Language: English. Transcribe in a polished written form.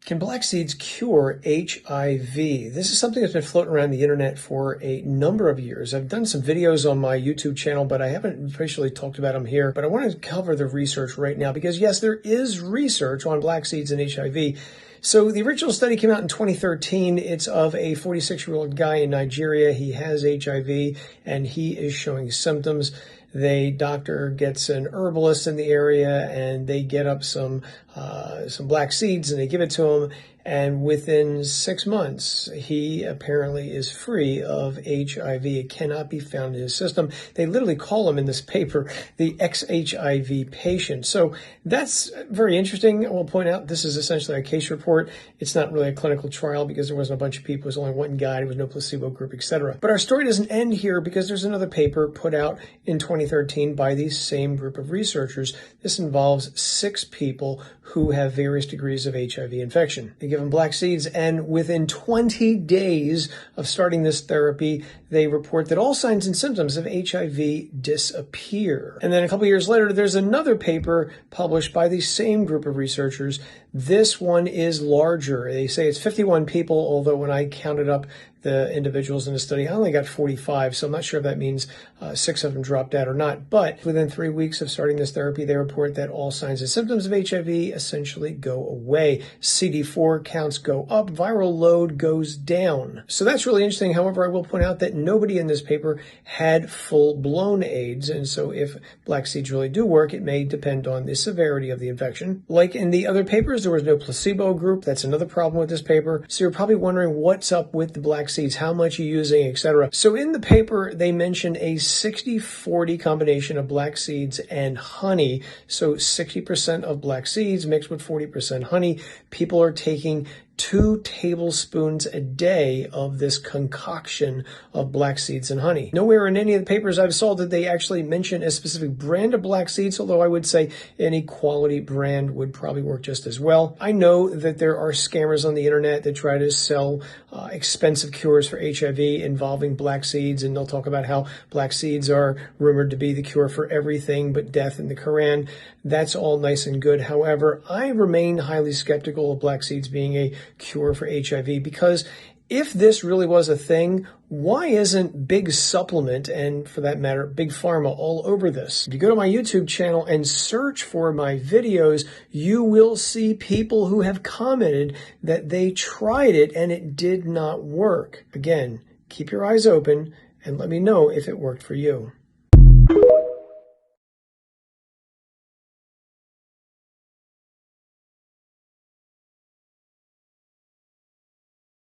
Can black seeds cure HIV? This is something that's been floating around the internet for a number of years. I've done some videos on my YouTube channel, but I haven't officially talked about them here. But I want to cover the research right now because, yes, there is research on black seeds and HIV. So the original study came out in 2013. It's of a 46-year-old guy in Nigeria. He has HIV and he is showing symptoms. The doctor gets an herbalist in the area and they get up some black seeds and they give it to him. And within 6 months, he apparently is free of HIV. It cannot be found in his system. They literally call him in this paper the ex-HIV patient. So that's very interesting. I will point out this is essentially a case report. It's not really a clinical trial because there wasn't a bunch of people. It was only one guy. There was no placebo group, etc. But our story doesn't end here because there's another paper put out in 2013 by the same group of researchers. This involves 6 people who have various degrees of HIV infection. They give them black seeds, and within 20 days of starting this therapy, they report that all signs and symptoms of HIV disappear. And then a couple years later, there's another paper published by the same group of researchers. This one is larger. They say it's 51 people, although when I counted up the individuals in the study, I only got 45, so I'm not sure if that means 6 of them dropped out or not. But within 3 weeks of starting this therapy, they report that all signs and symptoms of HIV essentially go away. CD4 counts go up, viral load goes down. So that's really interesting. However, I will point out that nobody in this paper had full-blown AIDS, and so if black seeds really do work, it may depend on the severity of the infection. Like in the other papers, there was no placebo group. That's another problem with this paper. So you're probably wondering what's up with the black seeds, how much you're using, etc. So in the paper, they mentioned a 60-40 combination of black seeds and honey. So 60% of black seeds mixed with 40% honey. People are taking 2 tablespoons a day of this concoction of black seeds and honey. Nowhere in any of the papers I've saw did they actually mention a specific brand of black seeds, although I would say any quality brand would probably work just as well. I know that there are scammers on the internet that try to sell expensive cures for HIV involving black seeds, and they'll talk about how black seeds are rumored to be the cure for everything but death in the Quran. That's all nice and good. However, I remain highly skeptical of black seeds being a cure for HIV because if this really was a thing, why isn't Big Supplement and, for that matter, Big Pharma all over this? If you go to my YouTube channel and search for my videos, you will see people who have commented that they tried it and it did not work. Again, keep your eyes open and let me know if it worked for you.